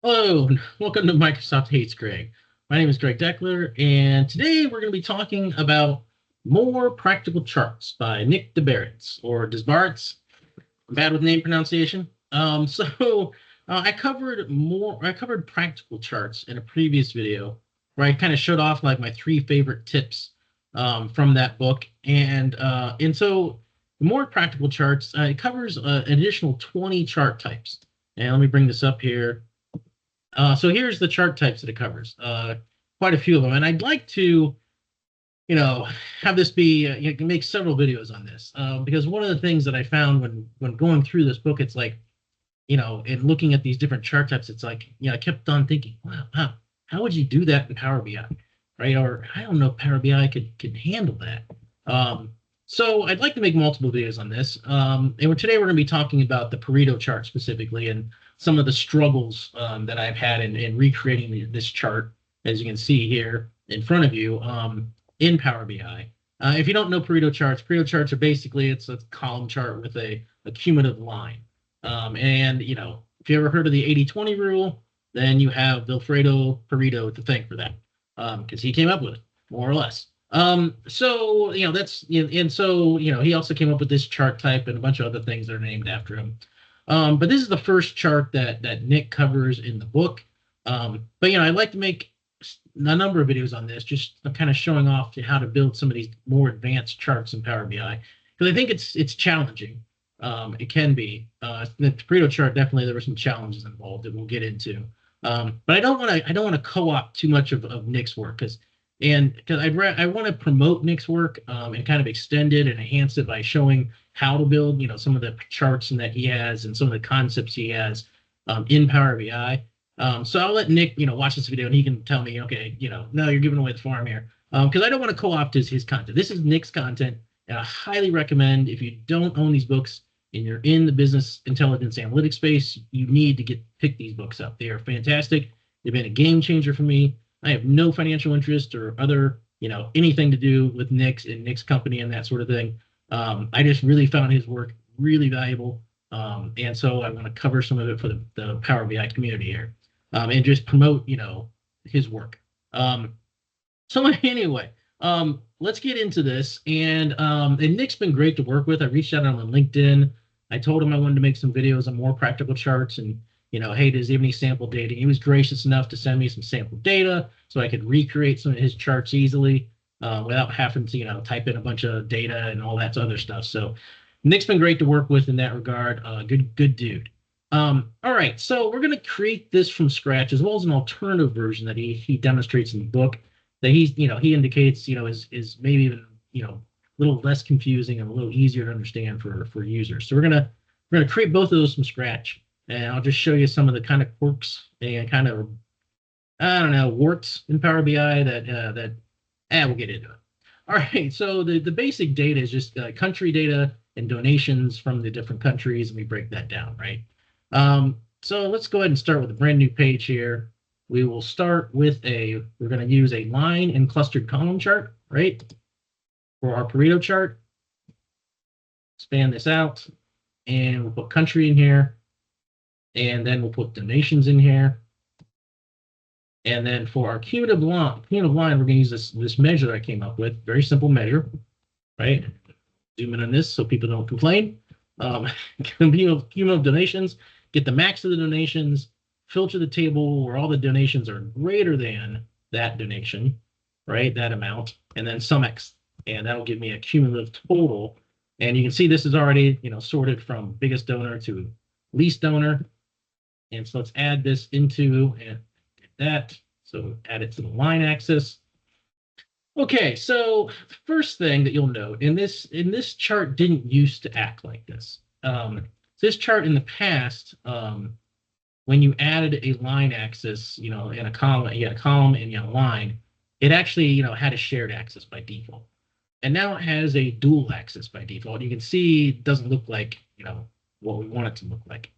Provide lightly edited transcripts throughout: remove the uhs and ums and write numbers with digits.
Hello, and welcome to Microsoft Hates Greg. My name is Greg Deckler, and today we're going to be talking about More Practical Charts by Nick Desbarats, or Desbarats. I'm bad with name pronunciation. I covered practical charts in a previous video where I kind of showed off like my three favorite tips from that book, and so the More Practical Charts it covers an additional 20 chart types. And let me bring this up here. So here's the chart types that it covers. Quite a few of them, and I'd like to, have this be you can make several videos on this because one of the things that I found when going through this book, it's like, and looking at these different chart types, it's like, I kept on thinking, wow, how would you do that in Power BI, right? Or I don't know if Power BI could handle that. So I'd like to make multiple videos on this. And today we're going to be talking about the Pareto chart specifically and some of the struggles that I've had in recreating this chart, as you can see here in front of you in Power BI. If you don't know Pareto charts are basically, it's a column chart with a cumulative line. And if you ever heard of the 80-20 rule, then you have Vilfredo Pareto to thank for that, because he came up with it, more or less. So that's, and so he also came up with this chart type and a bunch of other things that are named after him. But this is the first chart that Nick covers in the book. But I'd like to make a number of videos on this, just kind of showing off how to build some of these more advanced charts in Power BI, because I think it's challenging. It can be. The Pareto chart, definitely there were some challenges involved that we'll get into. But I don't want to co-opt too much of Nick's work, because I want to promote Nick's work and kind of extend it and enhance it by showing how to build some of the charts and that he has and some of the concepts he has in Power BI. So I'll let Nick watch this video and he can tell me, okay, no, you're giving away the farm here, because I don't want to co-opt his content. This is Nick's content, and I highly recommend, if you don't own these books and you're in the business intelligence analytics space, you need to pick these books up. They are fantastic. They've been a game changer for me. I have no financial interest or other, anything to do with Nick's company and that sort of thing. I just really found his work really valuable. And so I want to cover some of it for the Power BI community here, and just promote, his work. So anyway, let's get into this. And Nick's been great to work with. I reached out on LinkedIn. I told him I wanted to make some videos on more practical charts, and hey, does he have any sample data? He was gracious enough to send me some sample data so I could recreate some of his charts easily without having to, type in a bunch of data and all that other stuff. So Nick's been great to work with in that regard. Good dude. All right, so we're going to create this from scratch, as well as an alternative version that he demonstrates in the book that he indicates, is maybe even, a little less confusing and a little easier to understand for users. So we're gonna create both of those from scratch. And I'll just show you some of the kind of quirks and kind of, I don't know, warts in Power BI that we'll get into it. All right, so the basic data is just country data and donations from the different countries, and we break that down, right? So let's go ahead and start with a brand new page here. We will start with we're going to use a line and clustered column chart, right? For our Pareto chart. Expand this out, and we'll put country in here. And then we'll put donations in here. And then for our cumulative line, we're going to use this measure that I came up with. Very simple measure, right? Zoom in on this so people don't complain. Cumulative donations, get the max of the donations, filter the table where all the donations are greater than that donation, right? That amount, and then sum X. And that'll give me a cumulative total. And you can see this is already, sorted from biggest donor to least donor. And so let's add this into and that. So add it to the line axis. Okay, so first thing that you'll note in this chart didn't used to act like this. This chart in the past, when you added a line axis, in a column, you had a column and a line, it actually, had a shared axis by default. And now it has a dual axis by default. You can see it doesn't look like, what we want it to look like,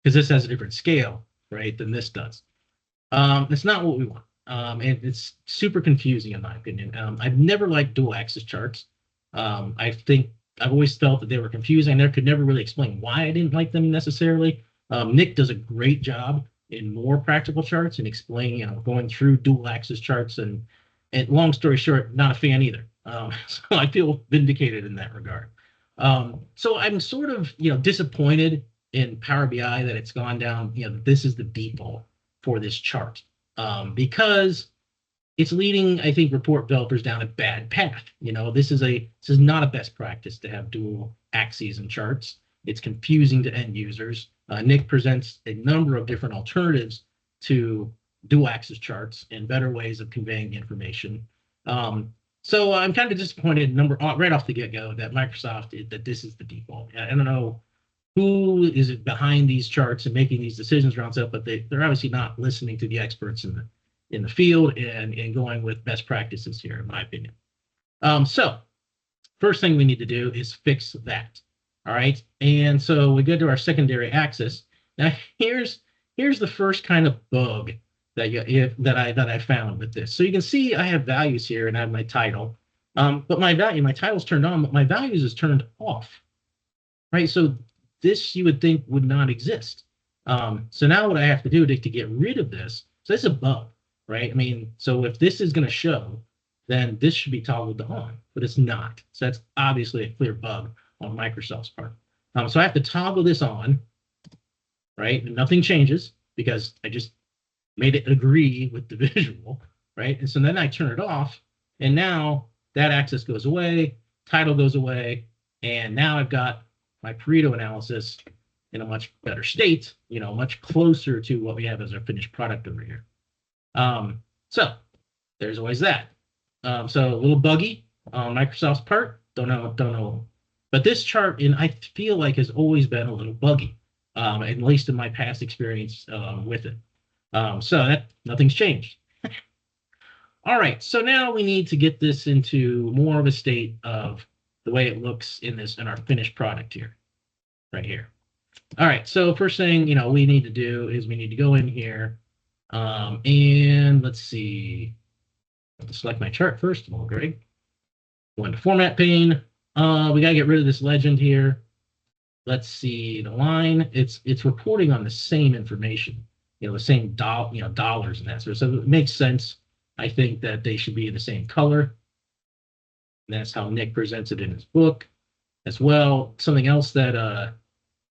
because this has a different scale, right, than this does. It's not what we want. And it's super confusing in my opinion. I've never liked dual axis charts. I think I've always felt that they were confusing. I could never really explain why I didn't like them necessarily. Nick does a great job in more practical charts and explaining, going through dual axis charts. And long story short, not a fan either. So I feel vindicated in that regard. So I'm sort of, disappointed in Power BI that it's gone down, this is the default for this chart, because it's leading, I think, report developers down a bad path. This is not a best practice to have dual axes and charts. It's confusing to end users. Nick presents a number of different alternatives to dual axis charts and better ways of conveying information. So I'm kind of disappointed right off the get-go that that this is the default. I don't know who is behind these charts and making these decisions around stuff, but they're obviously not listening to the experts in the field and going with best practices here, in my opinion. So first thing we need to do is fix that. All right. And so we go to our secondary axis. Now here's the first kind of bug that I found with this. So you can see I have values here and I have my title. But my title's turned on, but my values is turned off. Right. So this you would think would not exist. So now what I have to do to get rid of this, so this is a bug, right? I mean, so if this is going to show, then this should be toggled to on, but it's not. So that's obviously a clear bug on Microsoft's part. So I have to toggle this on, right? And nothing changes because I just made it agree with the visual, right? And so then I turn it off, and now that axis goes away, title goes away, and now I've got my Pareto analysis in a much better state, much closer to what we have as our finished product over here. So there's always that. So a little buggy on Microsoft's part. Don't know. But this chart, I feel like, has always been a little buggy, at least in my past experience with it. So nothing's changed. All right, so now we need to get this into more of a state of the way it looks in our finished product here, right here. All right, so first thing we need to do is we need to go in here, and let's see. Select my chart first of all, Greg. Go into Format pane. We gotta get rid of this legend here. Let's see the line. It's reporting on the same information, the same dollars and that sort of stuff. So it makes sense. I think that they should be the same color. And that's how Nick presents it in his book as well. Something else that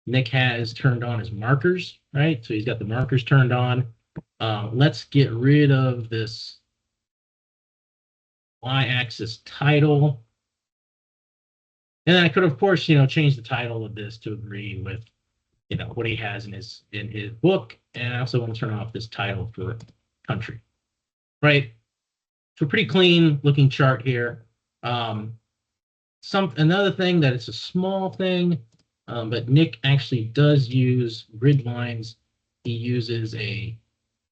Nick has turned on is markers, right? So he's got the markers turned on. Let's get rid of this y-axis title. And then I could, of course, change the title of this to agree with, what he has in his book. And I also want to turn off this title for country, right? So pretty clean looking chart here. Another thing that it's a small thing, but Nick actually does use grid lines. He uses a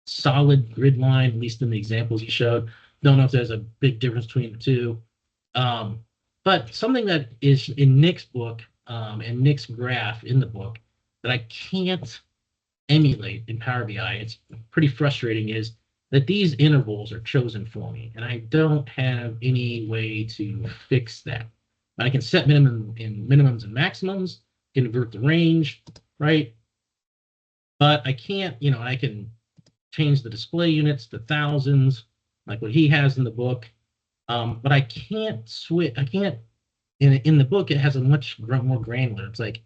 solid grid line, at least in the examples he showed. Don't know if there's a big difference between the two. But something that is in Nick's book and Nick's graph in the book that I can't emulate in Power BI, it's pretty frustrating, is that these intervals are chosen for me, and I don't have any way to fix that. I can set minimums and maximums, convert the range, right? But I can't, I can change the display units to thousands, like what he has in the book. But I can't switch. I can't. In the book, it has a much more granular. It's like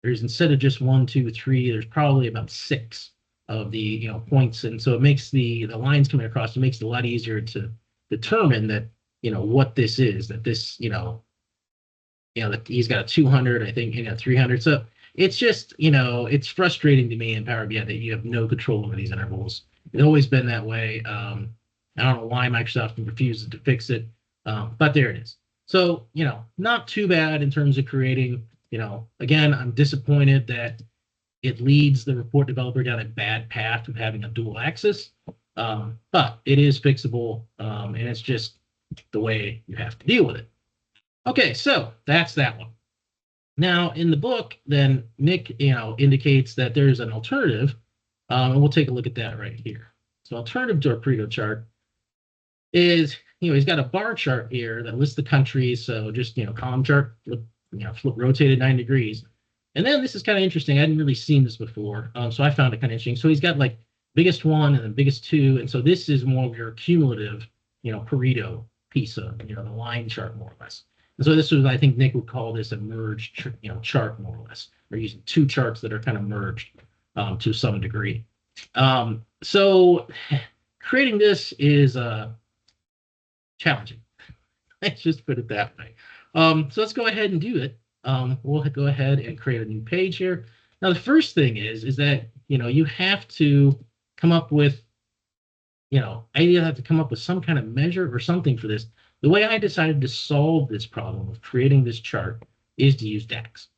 there's, instead of just 1, 2, 3, there's probably about 6 of the points, and so it makes the lines coming across. It makes it a lot easier to determine that what this is. That this that he's got a 200, I think, 300. So it's just it's frustrating to me in Power BI that you have no control over these intervals. It's always been that way. I don't know why Microsoft refuses to fix it, but there it is. So, not too bad in terms of creating, again, I'm disappointed that it leads the report developer down a bad path of having a dual axis, but it is fixable, and it's just the way you have to deal with it. Okay, so that's that one. Now, in the book, then Nick, indicates that there's an alternative, and we'll take a look at that right here. So alternative to our Pareto chart is, he's got a bar chart here that lists the countries. So just, column chart, rotated 9 degrees. And then this is kind of interesting. I hadn't really seen this before, so I found it kind of interesting. So he's got like biggest one and then biggest two, and so this is more of your cumulative, Pareto piece of, the line chart more or less. And so this was, I think Nick would call this a merged, chart more or less. We're using two charts that are kind of merged to some degree. So creating this is challenging. Let's just put it that way. So let's go ahead and do it. We'll go ahead and create a new page here. Now, the first thing is that, you have to come up with, I either have to come up with some kind of measure or something for this. The way I decided to solve this problem of creating this chart is to use DAX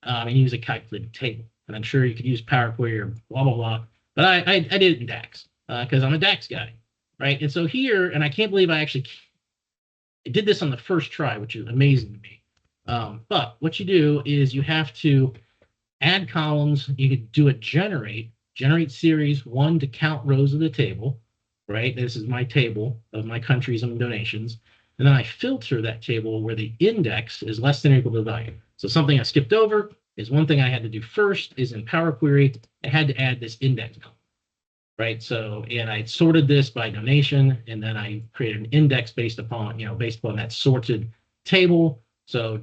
and use a calculated table. And I'm sure you could use Power Query or blah, blah, blah. But I did it in DAX because I'm a DAX guy, right? And so here, and I can't believe I did this on the first try, which is amazing to me. But what you do is you have to add columns. You could do a generate series 1 to count rows of the table, right? This is my table of my countries and donations. And then I filter that table where the index is less than or equal to the value. So something I skipped over is one thing I had to do first is in Power Query, I had to add this index column, right? So, and I sorted this by donation, and then I created an index based upon that sorted table. So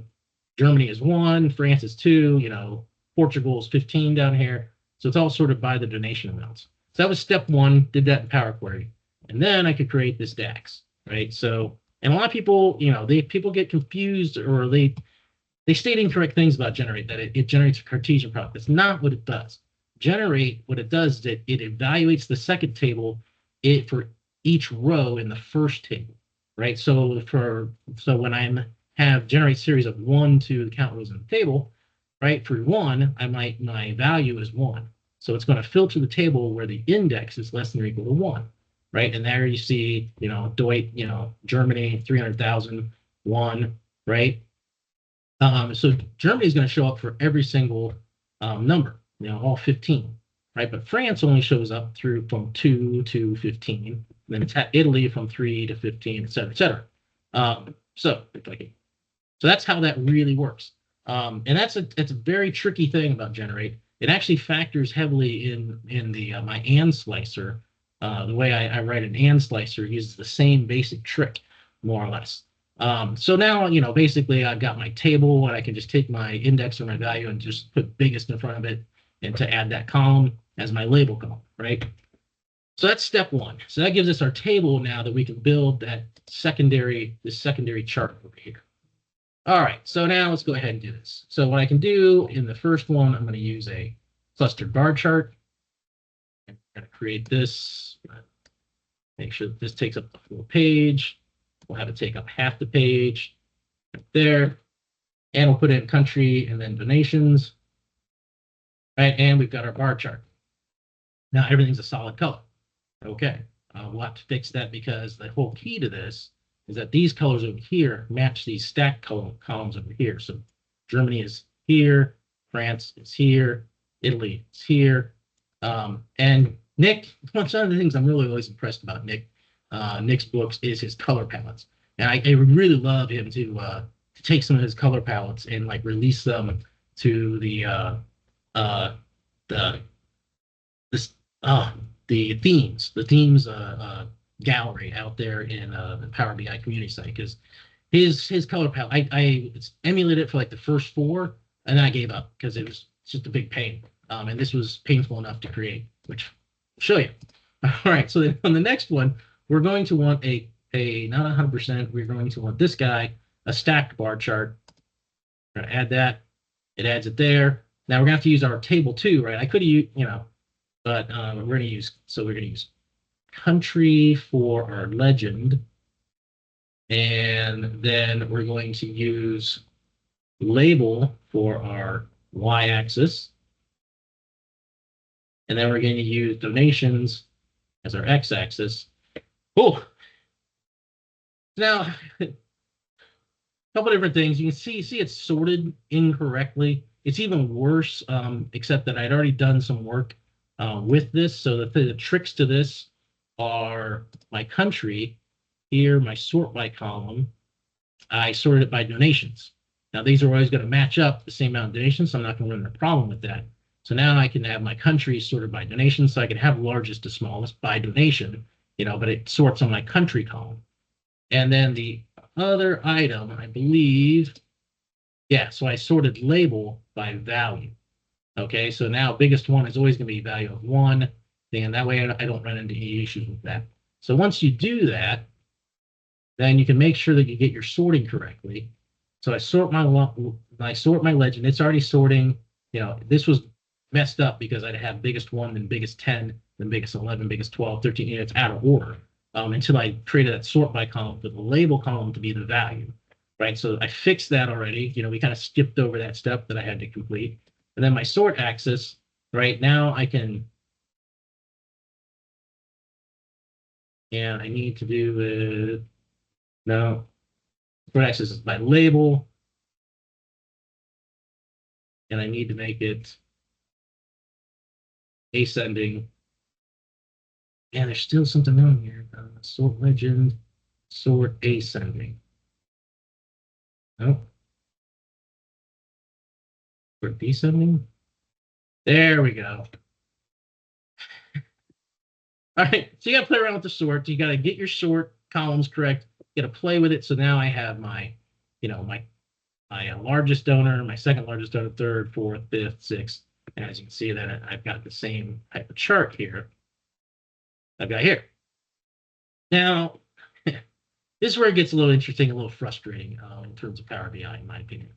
Germany is 1, France is 2, Portugal is 15 down here. So it's all sorted by the donation amounts. So that was step 1, did that in Power Query. And then I could create this DAX, right? So, and a lot of people, people get confused or they state incorrect things about generate, that it generates a Cartesian product. That's not what it does. Generate, what it does is that it evaluates the second table for each row in the first table, right? So when I have generate series of 1 to count rows in the table, right? For 1, my value is 1. So it's going to filter the table where the index is less than or equal to 1, right? And there you see, Germany, 300,000, 1, right? So Germany is going to show up for every single number, all 15, right? But France only shows up from 2 to 15. Then it's Italy from 3 to 15, et cetera, et cetera. So that's how that really works. And that's a very tricky thing about generate. It actually factors heavily in the my AND slicer. The way I write an AND slicer uses the same basic trick, more or less. So now, basically I've got my table and I can just take my index or my value and just put biggest in front of it and to add that column as my label column, right? So that's step 1. So that gives us our table now that we can build this secondary chart over here. All right, so now let's go ahead and do this. So what I can do in the first one, I'm going to use a clustered bar chart. I'm going to create this, make sure that this takes up the full page. We'll have it take up half the page right there. And we'll put it in country and then donations. Right, and we've got our bar chart. Now everything's a solid color. Okay, we'll have to fix that because the whole key to this is that these colors over here match these stacked columns over here. So Germany is here, France is here, Italy is here. And Nick, one of the things I'm really always impressed about Nick's books is his color palettes. And I would really love him to take some of his color palettes and like release them to the themes gallery out there in the Power BI community site, because his color palette, I emulated it for like the first 4, and then I gave up because it was just a big pain. And this was painful enough to create, which I'll show you. All right, so then on the next one, we're going to want a not 100%, we're going to want this guy, a stacked bar chart. We're going to add that. It adds it there. Now we're going to have to use our table too, right? I could have used, but we're going to use country for our legend. And then we're going to use label for our y-axis. And then we're going to use donations as our x-axis. Oh, now a couple different things. You can see it's sorted incorrectly. It's even worse, except that I'd already done some work with this. So the tricks to this are my country here, my sort by column. I sorted it by donations. Now, these are always going to match up the same amount of donations, so I'm not going to run into a problem with that. So now I can have my countries sorted by donation, so I can have largest to smallest by donation, but it sorts on my country column. And then the other item, I believe, yeah, so I sorted label by value. Okay, so now biggest one is always going to be value of 1, and that way I don't run into any issues with that. So once you do that, then you can make sure that you get your sorting correctly. So I sort my legend. It's already sorting. This was messed up because I'd have biggest 1, then biggest 10, then biggest 11, biggest 12, 13. It's out of order until I created that sort by column for the label column to be the value, right? So I fixed that already. We kind of skipped over that step that I had to complete. And then my sort axis, right now I can, and I need to do it. No, sort axis is by label. And I need to make it ascending. And there's still something wrong here. Sort legend, sort ascending. Oh. Sort descending. There we go. All right, so you got to play around with the sort. You got to get your sort columns correct. You got to play with it. So now I have my largest donor, my second largest donor, third, fourth, fifth, sixth. And as you can see, that I've got the same type of chart here I've got here. Now, this is where it gets a little interesting, a little frustrating in terms of Power BI, in my opinion.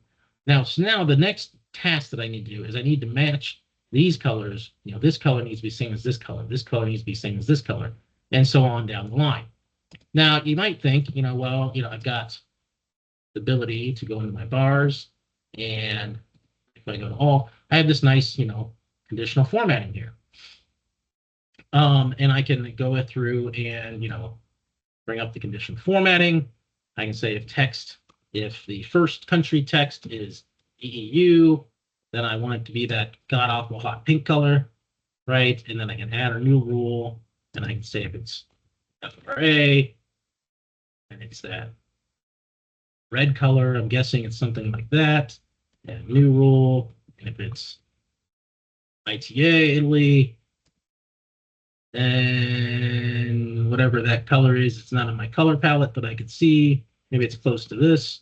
Now, the next task that I need to do is I need to match these colors. This color needs to be same as this color. This color needs to be same as this color, and so on down the line. Now, you might think, well, I've got the ability to go into my bars, and if I go to all, I have this nice, conditional formatting here. And I can go through and, bring up the conditional formatting. I can say if the first country text is EU, then I want it to be that god-awful hot pink color, right? And then I can add a new rule, and I can say if it's FRA, and it's that red color, I'm guessing it's something like that, and new rule, and if it's ITA, Italy, and whatever that color is, it's not in my color palette, but I could see, maybe it's close to this.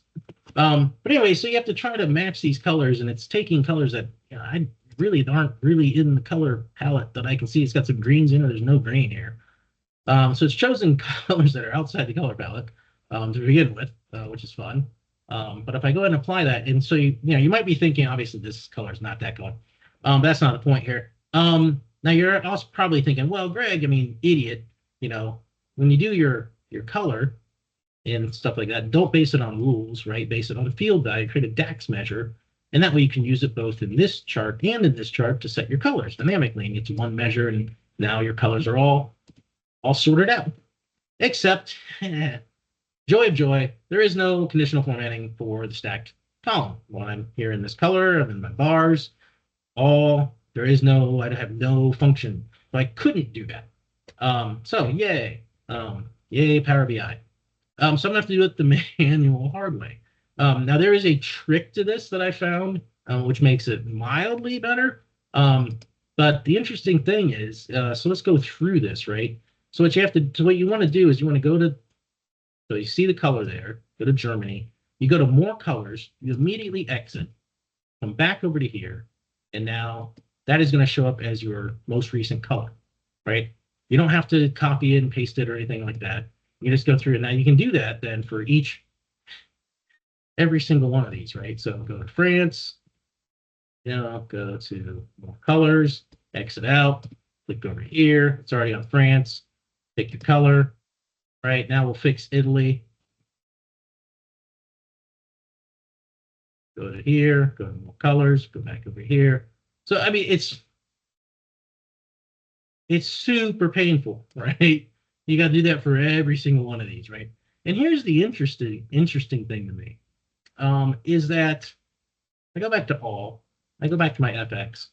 But anyway, so you have to try to match these colors, and it's taking colors that I really aren't really in the color palette that I can see. It's got some greens in it. There's no green here. So it's chosen colors that are outside the color palette to begin with, which is fun. But if I go ahead and apply that, and so you might be thinking, obviously this color is not that color. That's not the point here. Now you're also probably thinking, well, Greg, idiot, when you do your color and stuff like that, don't base it on rules, right? Base it on a field value, create a DAX measure, and that way you can use it both in this chart and in this chart to set your colors dynamically. And it's one measure, and now your colors are all sorted out. Except, joy of joy, there is no conditional formatting for the stacked column. When I'm here in this color, I'm in my bars, I have no function. So I couldn't do that. So yay. Yay, Power BI. So I'm gonna have to do it the manual hard way. Now there is a trick to this that I found, which makes it mildly better. But the interesting thing is, so let's go through this, right? So what you want to do is you want to go to, so you see the color there, go to Germany, you go to more colors, you immediately exit, come back over to here, and now that is going to show up as your most recent color, right? You don't have to copy it and paste it or anything like that. You just go through, and now you can do that then for every single one of these, right? So go to France, go to more colors, exit out, click over here. It's already on France. Pick your color. Right, now we'll fix Italy. Go to here, go to more colors, go back over here. So, it's super painful, right? You got to do that for every single one of these, right? And here's the interesting thing to me, is that I go back to all, I go back to my FX.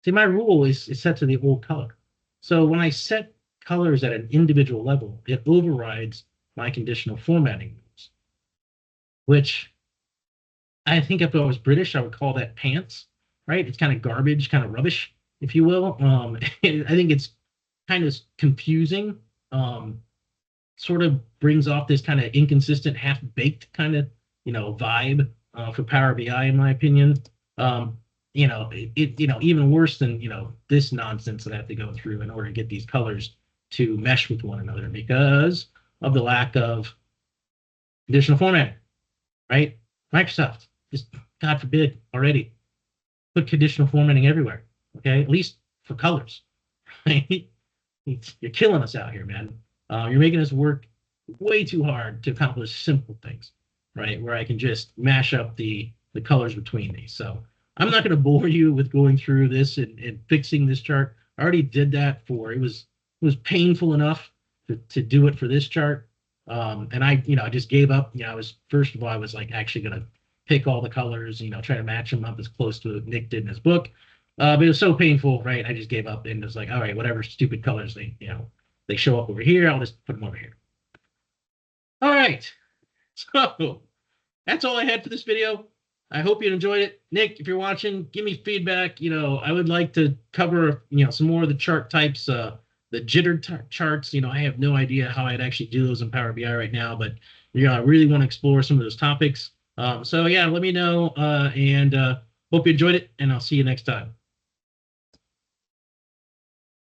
See, my rule is set to the old color. So when I set colors at an individual level, it overrides my conditional formatting rules, which I think if I was British, I would call that pants, right? It's kind of garbage, kind of rubbish, if you will. I think it's kind of confusing. Um, Sort of brings off this kind of inconsistent, half-baked kind of, vibe for Power BI, in my opinion. Um, even worse than, this nonsense that I have to go through in order to get these colors to mesh with one another because of the lack of additional formatting, right? Microsoft, just God forbid already, put conditional formatting everywhere, okay? At least for colors, right? You're killing us out here, man. You're making us work way too hard to accomplish simple things, right? Where I can just mash up the colors between these. So I'm not going to bore you with going through this and fixing this chart. I already did that for it was painful enough to do it for this chart. And I just gave up. I was first of all, I was like actually going to pick all the colors, try to match them up as close to Nick did in his book. But it was so painful, right? I just gave up and was like, all right, whatever stupid colors they show up over here, I'll just put them over here. All right. So that's all I had for this video. I hope you enjoyed it. Nick, if you're watching, give me feedback. I would like to cover, some more of the chart types, the jitter charts. I have no idea how I'd actually do those in Power BI right now, but I really want to explore some of those topics. So yeah, let me know, and hope you enjoyed it, and I'll see you next time.